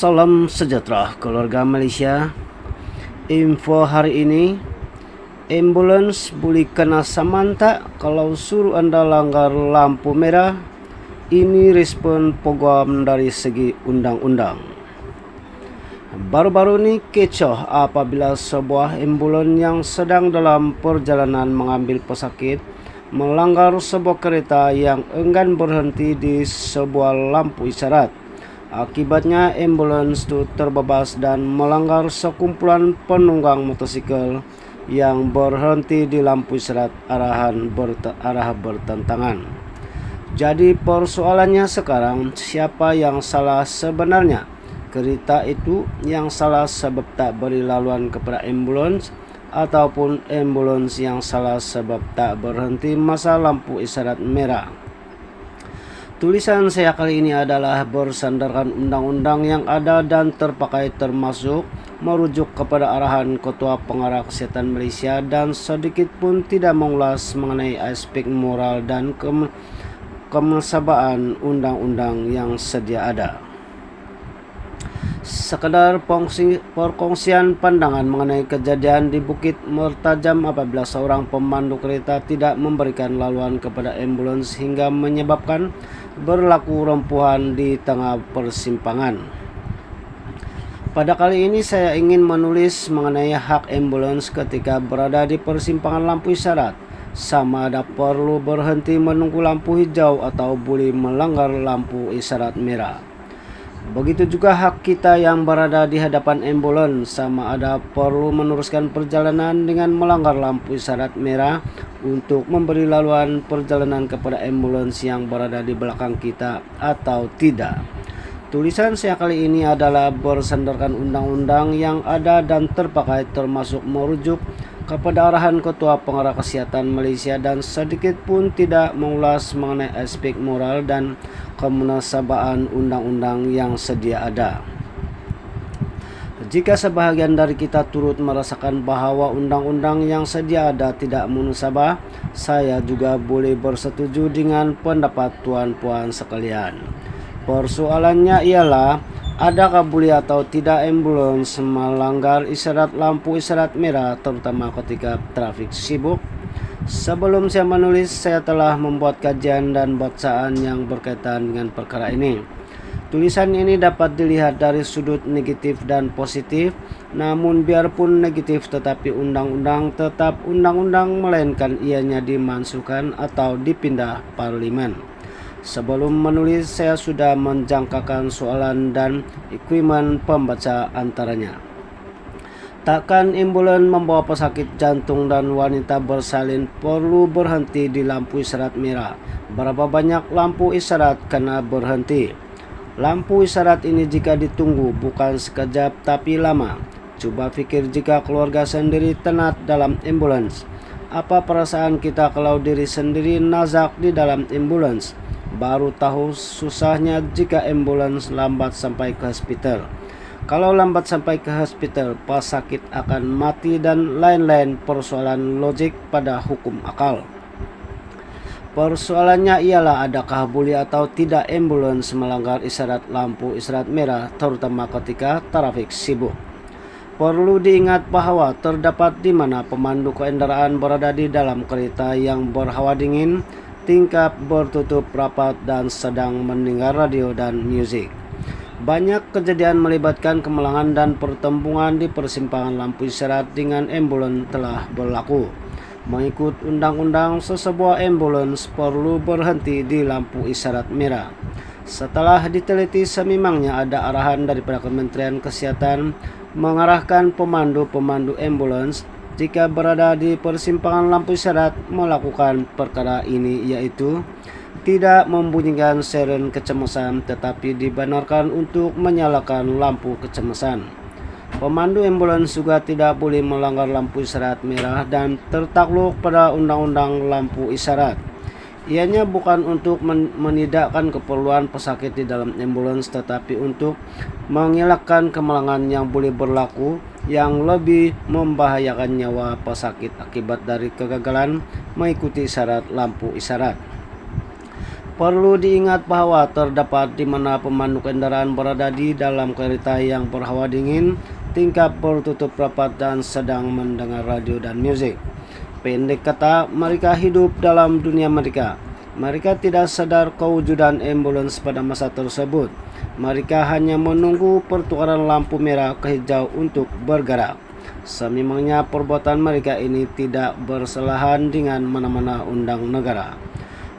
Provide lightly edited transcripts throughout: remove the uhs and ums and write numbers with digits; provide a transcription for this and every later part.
Salam sejahtera keluarga Malaysia. Info hari ini, ambulans boleh kena saman tak kalau suruh anda langgar lampu merah? Ini respon program dari segi undang-undang. Baru-baru ini kecoh apabila sebuah ambulans yang sedang dalam perjalanan mengambil pesakit melanggar sebuah kereta yang enggan berhenti di sebuah lampu isyarat. Akibatnya ambulans itu terbebas dan melanggar sekumpulan penunggang motosikal yang berhenti di lampu isyarat arah bertentangan. Jadi persoalannya sekarang, siapa yang salah sebenarnya? Kereta itu yang salah sebab tak beri laluan kepada ambulans, ataupun ambulans yang salah sebab tak berhenti masa lampu isyarat merah? Tulisan saya kali ini adalah bersandarkan undang-undang yang ada dan terpakai, termasuk merujuk kepada arahan Ketua Pengarah Kesihatan Malaysia dan sedikit pun tidak mengulas mengenai aspek moral dan kemasabaan undang-undang yang sedia ada. Sekedar perkongsian pandangan mengenai kejadian di Bukit Mertajam apabila seorang pemandu kereta tidak memberikan laluan kepada ambulans hingga menyebabkan berlaku rempuhan di tengah persimpangan. Pada kali ini saya ingin menulis mengenai hak ambulans ketika berada di persimpangan lampu isyarat, sama ada perlu berhenti menunggu lampu hijau atau boleh melanggar lampu isyarat merah. Begitu juga hak kita yang berada di hadapan ambulans, sama ada perlu meneruskan perjalanan dengan melanggar lampu isyarat merah untuk memberi laluan perjalanan kepada ambulans yang berada di belakang kita atau tidak. Tulisan saya kali ini adalah bersandarkan undang-undang yang ada dan terpakai, termasuk merujuk kepada arahan Ketua Pengarah Kesihatan Malaysia dan sedikit pun tidak mengulas mengenai aspek moral dan kemunasabaan undang-undang yang sedia ada. Jika sebahagian dari kita turut merasakan bahawa undang-undang yang sedia ada tidak munasabah, saya juga boleh bersetuju dengan pendapat tuan-puan sekalian. Persoalannya ialah, adakah boleh atau tidak ambulans melanggar isyarat lampu isyarat merah, terutama ketika trafik sibuk? Sebelum saya menulis, saya telah membuat kajian dan bacaan yang berkaitan dengan perkara ini. Tulisan ini dapat dilihat dari sudut negatif dan positif, namun biarpun negatif tetapi undang-undang tetap undang-undang, melainkan ianya dimansuhkan atau dipindah parlimen. Sebelum menulis, saya sudah menjangkakan soalan dan equipment pembaca antaranya. Takkan ambulans membawa pesakit jantung dan wanita bersalin perlu berhenti di lampu isyarat merah? Berapa banyak lampu isyarat kena berhenti? Lampu isyarat ini jika ditunggu bukan sekejap tapi lama. Coba fikir jika keluarga sendiri tenat dalam ambulans. Apa perasaan kita kalau diri sendiri nazak di dalam ambulans? Baru tahu susahnya jika ambulans lambat sampai ke hospital. Kalau lambat sampai ke hospital, pesakit akan mati dan lain-lain persoalan logik pada hukum akal. Persoalannya ialah, adakah boleh atau tidak ambulans melanggar isyarat lampu isyarat merah, terutama ketika trafik sibuk? Perlu diingat bahawa terdapat di mana pemandu kendaraan berada di dalam kereta yang berhawa dingin, tingkap bertutup rapat dan sedang mendengar radio dan musik. Banyak kejadian melibatkan kemalangan dan pertempuran di persimpangan lampu isyarat dengan ambulans telah berlaku. Mengikut undang-undang, sesebuah ambulans perlu berhenti di lampu isyarat merah. Setelah diteliti, sememangnya ada arahan daripada Kementerian Kesihatan mengarahkan pemandu-pemandu ambulans jika berada di persimpangan lampu isyarat melakukan perkara ini, yaitu tidak membunyikan siren kecemasan tetapi dibenarkan untuk menyalakan lampu kecemasan. Pemandu ambulans juga tidak boleh melanggar lampu isyarat merah dan tertakluk pada undang-undang lampu isyarat. Ianya bukan untuk menidakkan keperluan pesakit di dalam ambulans, tetapi untuk mengelakkan kemalangan yang boleh berlaku yang lebih membahayakan nyawa pesakit akibat dari kegagalan mengikuti isyarat lampu isyarat. Perlu diingat bahwa terdapat di mana pemandu kendaraan berada di dalam kereta yang berhawa dingin, tingkap bertutup rapat dan sedang mendengar radio dan musik. Pendek kata, mereka hidup dalam dunia mereka. Mereka tidak sadar kewujudan ambulans pada masa tersebut. Mereka hanya menunggu pertukaran lampu merah ke hijau untuk bergerak. Sememangnya perbuatan mereka ini tidak bersalahan dengan mana-mana undang negara.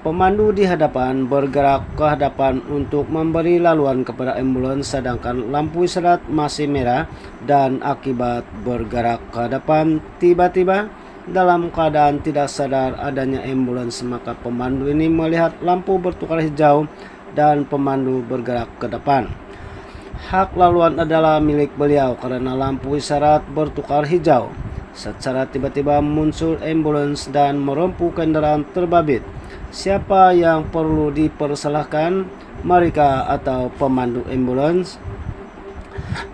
Pemandu di hadapan bergerak ke hadapan untuk memberi laluan kepada ambulans sedangkan lampu isyarat masih merah, dan akibat bergerak ke hadapan tiba-tiba dalam keadaan tidak sadar adanya ambulans, maka pemandu ini melihat lampu bertukar hijau dan pemandu bergerak ke depan. Hak laluan adalah milik beliau karena lampu isyarat bertukar hijau. Secara tiba-tiba muncul ambulans dan merempuh kendaraan terbabit. Siapa yang perlu dipersalahkan, mereka atau pemandu ambulans?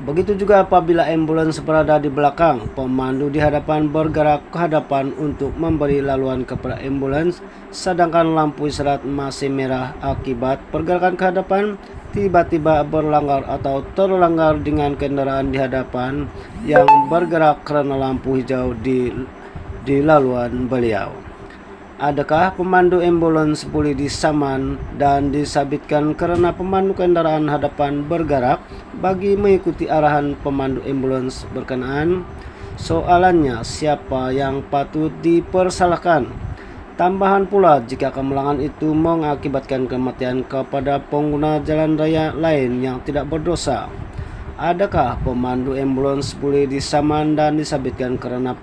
Begitu juga apabila ambulans berada di belakang, pemandu di hadapan bergerak ke hadapan untuk memberi laluan kepada ambulans, sedangkan lampu isyarat masih merah. Akibat pergerakan ke hadapan tiba-tiba berlanggar atau terlanggar dengan kendaraan di hadapan yang bergerak karena lampu hijau di laluan beliau. Adakah pemandu ambulans boleh disaman dan disabitkan karena pemandu kendaraan hadapan bergerak bagi mengikuti arahan pemandu ambulans berkenaan? Soalannya, siapa yang patut dipersalahkan? Tambahan pula, jika kemalangan itu mengakibatkan kematian kepada pengguna jalan raya lain yang tidak berdosa, adakah pemandu ambulans boleh disaman dan disabitkan karena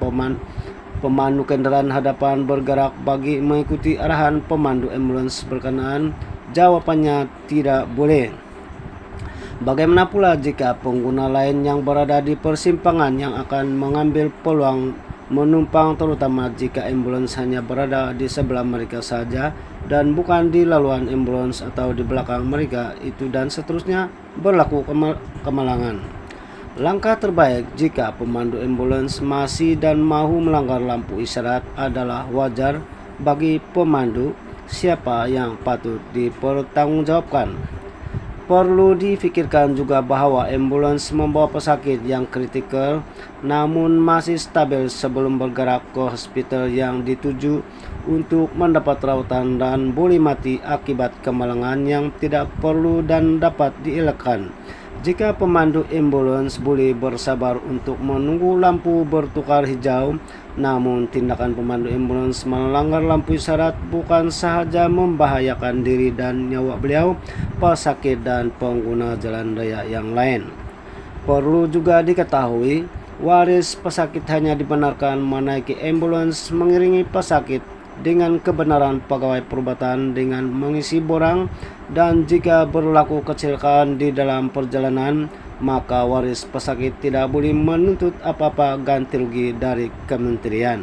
pemandu kendaraan hadapan bergerak bagi mengikuti arahan pemandu ambulans berkenaan? Jawabannya tidak boleh. Bagaimana pula jika pengguna lain yang berada di persimpangan yang akan mengambil peluang menumpang, terutama jika ambulans hanya berada di sebelah mereka saja dan bukan di laluan ambulans atau di belakang mereka, itu dan seterusnya berlaku kemalangan? Langkah terbaik jika pemandu ambulans masih dan mahu melanggar lampu isyarat adalah wajar bagi pemandu. Siapa yang patut dipertanggungjawabkan? Perlu difikirkan juga bahwa ambulans membawa pesakit yang kritikal namun masih stabil sebelum bergerak ke hospital yang dituju untuk mendapat rawatan dan boleh mati akibat kemalangan yang tidak perlu dan dapat dielakkan. Jika pemandu ambulans boleh bersabar untuk menunggu lampu bertukar hijau, namun tindakan pemandu ambulans melanggar lampu isyarat bukan sahaja membahayakan diri dan nyawa beliau, pesakit dan pengguna jalan raya yang lain. Perlu juga diketahui, waris pesakit hanya dibenarkan menaiki ambulans mengiringi pesakit dengan kebenaran pegawai perubatan dengan mengisi borang, dan jika berlaku kecelakaan di dalam perjalanan, maka waris pesakit tidak boleh menuntut apa-apa ganti rugi dari kementerian.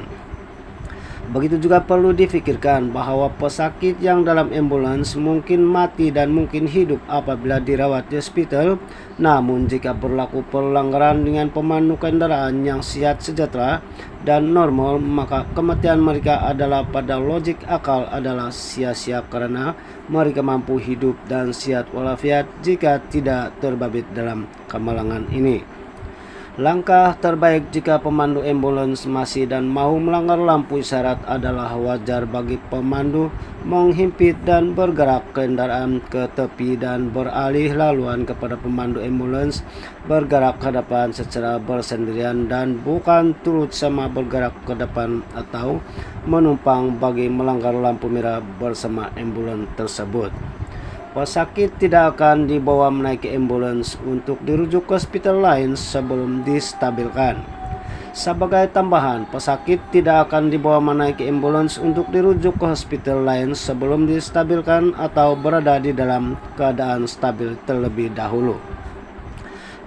Begitu juga perlu difikirkan bahwa pesakit yang dalam ambulans mungkin mati dan mungkin hidup apabila dirawat di hospital. Namun jika berlaku pelanggaran dengan pemandu kendaraan yang sehat, sejahtera, dan normal, maka kematian mereka adalah pada logik akal adalah sia-sia karena mereka mampu hidup dan sehat walafiat jika tidak terbabit dalam kemalangan ini. Langkah terbaik jika pemandu ambulans masih dan mahu melanggar lampu isyarat adalah wajar bagi pemandu menghimpit dan bergerak kendaraan ke tepi dan beralih laluan kepada pemandu ambulans bergerak ke depan secara bersendirian dan bukan turut sama bergerak ke depan atau menumpang bagi melanggar lampu merah bersama ambulans tersebut. Pesakit tidak akan dibawa menaiki ambulans untuk dirujuk ke hospital lain sebelum distabilkan. Sebagai tambahan, pesakit tidak akan dibawa menaiki ambulans untuk dirujuk ke hospital lain sebelum distabilkan atau berada di dalam keadaan stabil terlebih dahulu.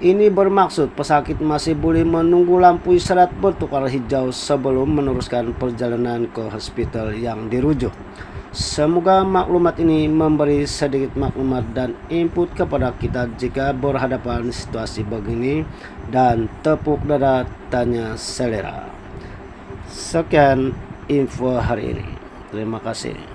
Ini bermaksud pesakit masih boleh menunggu lampu isyarat bertukar hijau sebelum meneruskan perjalanan ke hospital yang dirujuk. Semoga maklumat ini memberi sedikit maklumat dan input kepada kita jika berhadapan situasi begini, dan tepuk dada tanya selera. Sekian info hari ini. Terima kasih.